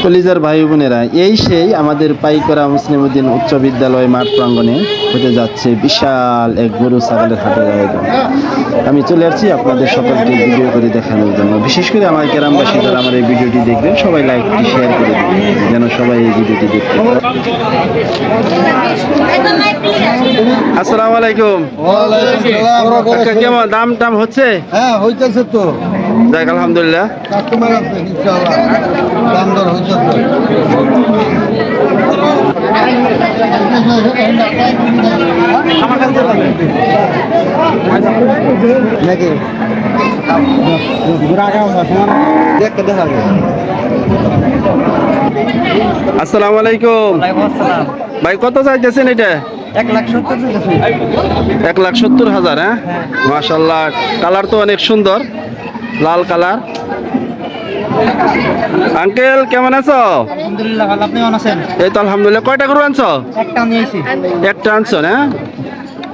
কলিজার ভাই বোনেরা, এই সেই আমাদের পাইকরা মুসলিম উদ্দিন উচ্চ বিদ্যালয় মাঠ প্রাঙ্গণে হতে যাচ্ছে বিশাল এক গরু ছাগলের হাটের আয়োজন। আমি চলে আসছি আপনাদের সকলকে ভিডিও করে দেখানোর জন্য। বিশেষ করে আমার গ্রামবাসী যারা আমার এই ভিডিওটি দেখবেন সবাই লাইকটি শেয়ার করে দেবেন যেন সবাই এই ভিডিওটি দেখতে পারে। আসসালামু আলাইকুম। কাকা, কেমন দাম টাম হচ্ছে? হ্যাঁ হইতেছে তো, যাক আলহামদুলিল্লাহ। কাস্টমার আছে ইনশাআল্লাহ, দাম দর হইতেছে নাকি দেখতে দেখা যায়। আসসালামু আলাইকুম ভাই, কত চাইতেছেন এটা? 1,70,000। হ্যাঁ, মাশাআল্লাহ, কালার তো অনেক সুন্দর, লাল কালার। আঙ্কেল কেমন আছো? আলহামদুলিল্লাহ ভালো, আপনি কেমন আছেন? এই তো আলহামদুলিল্লাহ। কয়টা গরু আনছো? একটা নিয়েছি। একটা আনছো না?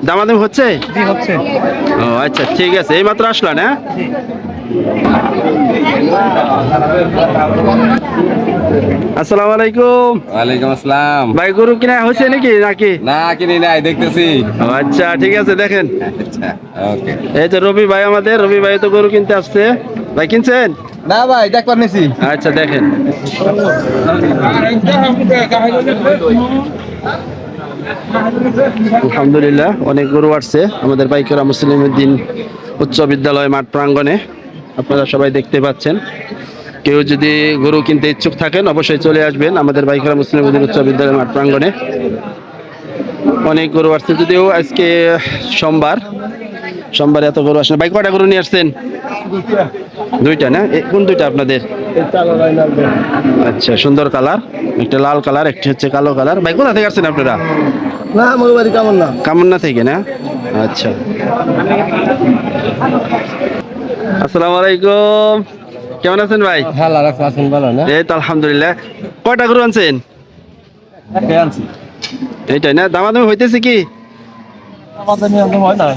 দামাদামি হচ্ছে? জি হচ্ছে। ও আচ্ছা, ঠিক আছে। এই মাত্র আসলো না? আসসালামু আলাইকুম। ওয়ালাইকুম আসসালাম। ভাই, গরু কিনা হয়েছে নাকি? না কিনি নাই, দেখতেছি। ও আচ্ছা, ঠিক আছে, দেখেন। আচ্ছা, ওকে। এই তো রবি ভাই, আমাদের রবি ভাই তো গরু কিনতে আসছে। ভাই কিনছেন? না ভাই, দেখবার নিছি। আচ্ছা, দেখেন। আলহামদুলিল্লাহ, অনেক গরু আসছে আমাদের পাইকরা মুসলিম উদ্দিন উচ্চ বিদ্যালয় মাঠ প্রাঙ্গণে। আপনারা সবাই দেখতে পাচ্ছেন। কেউ যদি গরু কিনতে ইচ্ছুক থাকেন অবশ্যই চলে আসবেন আমাদের পাইকরা মুসলিম উদ্দিন উচ্চ বিদ্যালয় মাঠ প্রাঙ্গণে। অনেক গরু আসছে, যদিও আজকে সোমবার এত গরু আসে না। ভাই, কয়টা গরু নিয়ে আসছেন? দুইটা না? কোন দুইটা আপনাদের? আচ্ছা, সুন্দর কালার, একটা লাল কালার, একটা হচ্ছে কালো কালার। ভাই, কোথা থেকে আসছেন আপনারা? না আমার বাড়ি কেমন না। কামনা থেকে না? আচ্ছা। আসসালামু আলাইকুম। কেমন আছেন ভাই? ভালো আছেন, ভালো না? এই তো আলহামদুলিল্লাহ। কয়টা গরু আনছেন? আনছি। এইটাই না? দামাদামি হইতেছে কি? আমাদের নিয়ম হয় না।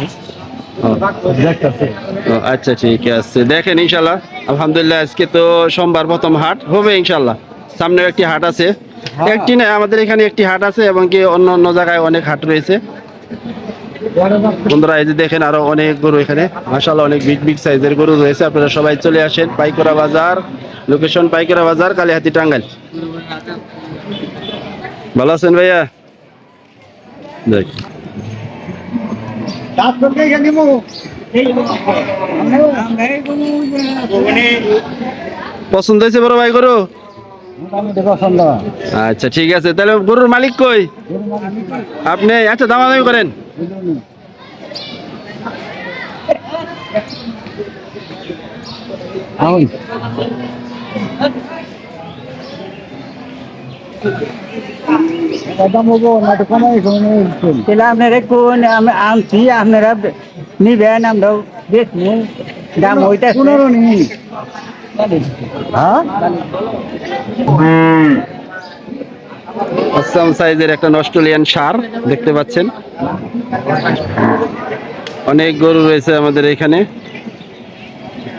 ও, আচ্ছা, ঠিক আছে, দেখেন ইনশাল্লাহ। আলহামদুলিল্লাহ, আজকে তো সোমবার প্রথম হাট হবে ইনশাল্লাহ। সামনের একটি হাট আছে, একটি না, আমাদের এখানে একটি হাট আছে এবং কি অন্য অন্য জায়গায় অনেক হাট রয়েছে। বন্ধুরা, এই যে দেখেন, আরো অনেক গরু এখানে মাশাআল্লাহ, অনেক বিগ বিগ সাইজের গরু রয়েছে। আপনারা সবাই চলে আসেন। পাইকরা বাজার, লোকেশন পাইকরা বাজার, কালিহাতী, টাঙ্গাইল। ভালো আছেন ভাইয়া? দেখ, পছন্দ হয়েছে বড় ভাই গরু? আচ্ছা, ঠিক আছে, তাহলে গরুর মালিক কই আপনি? আচ্ছা, দামাদামি করেন। আপনারা কোন আনছি, আপনারা নিবেন, আমরা দেখুন দাম ওইটা। আসাম সাইজের একটা অস্ট্রেলিয়ান ষাঁড় দেখতে পাচ্ছেন। অনেক গরু রয়েছে আমাদের এখানে,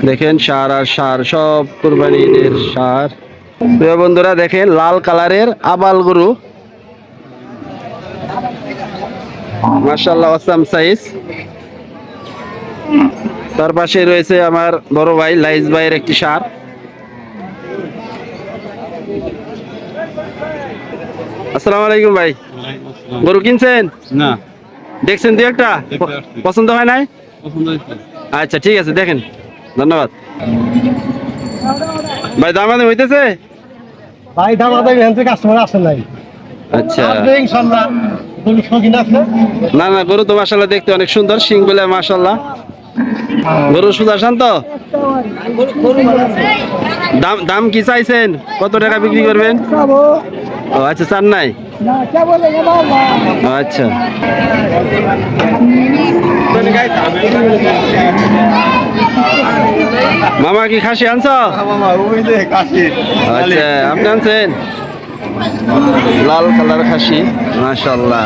দেখেন, ষাঁড় আর ষাঁড়, সব কুরবানি ঈদের ষাঁড়। প্রিয় বন্ধুরা, দেখেন, লাল কালারের আবাল গরু, মাশাআল্লাহ, আসাম সাইজ। তার পাশে রয়েছে আমার বড় ভাই লাইজ ভাইয়ের একটি ষাঁড়। আসসালামু আলাইকুম ভাই, গরু কিনছেন? না, দেখছেন দুই একটা, পছন্দ হয় নাই? আচ্ছা, ঠিক আছে, দেখেন, ধন্যবাদ ভাই। দামাদামি হইতেছে? ভাই দামাদামি হচ্ছে, কাস্টমার আসে নাই। আচ্ছা, ইনশাআল্লাহ গরু শৌখিন আছে। না না, গরু তো মাশাআল্লাহ দেখতে অনেক সুন্দর, শিং গুলা মাশাআল্লাহ। গরু সুদা শান্ত। দাম দাম কি চাইছেন? কত টাকা বিক্রি করবেন? ও আচ্ছা, চান নাই? আচ্ছা, মামা কি খাসি আনছ? আচ্ছা, আপনি আনছেন? লাল কালার খাসি, মাশাআল্লাহ,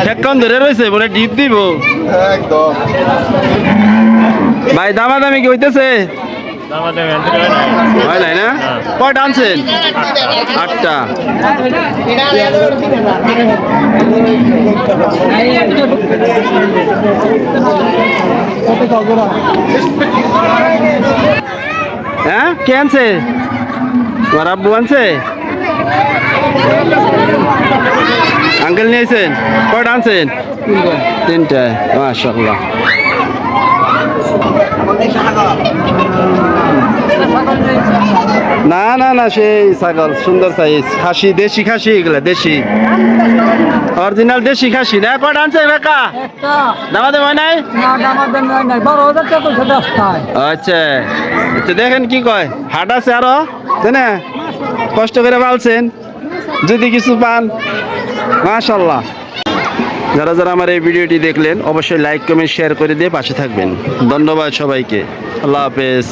ঠেক্কান ধরে রয়েছে, বলে ডিপ দিব একদম। ভাই। দামাদামি কি হইতেছে? হয় নাই না? কয়টা আনছেন? 8টা। হ্যাঁ, কে আনছে? তোমার আব্বু আনছে? আঙ্কেল নিয়েছেন? কয়টা আনছেন? 3টা। মাশাআল্লাহ। না না না, সেই ছাগল সুন্দর সাইজ, খাসি, দেশি খাসি, এগুলা দেশি অরিজিনাল দেশি খাসি না? কয়টা আনছে কাকা? দামাতে হয় নাই? আচ্ছা আচ্ছা, দেখেন কি কয়, হাট আছে আরো, তাই না? কষ্ট করে পালছেন, যদি কিছু পান মাশাআল্লাহ। যারা যারা আমার এই ভিডিওটি দেখলেন অবশ্যই লাইক কমেন্ট শেয়ার করে দিয়ে পাশে থাকবেন। ধন্যবাদ সবাইকে। আল্লাহ হাফেজ।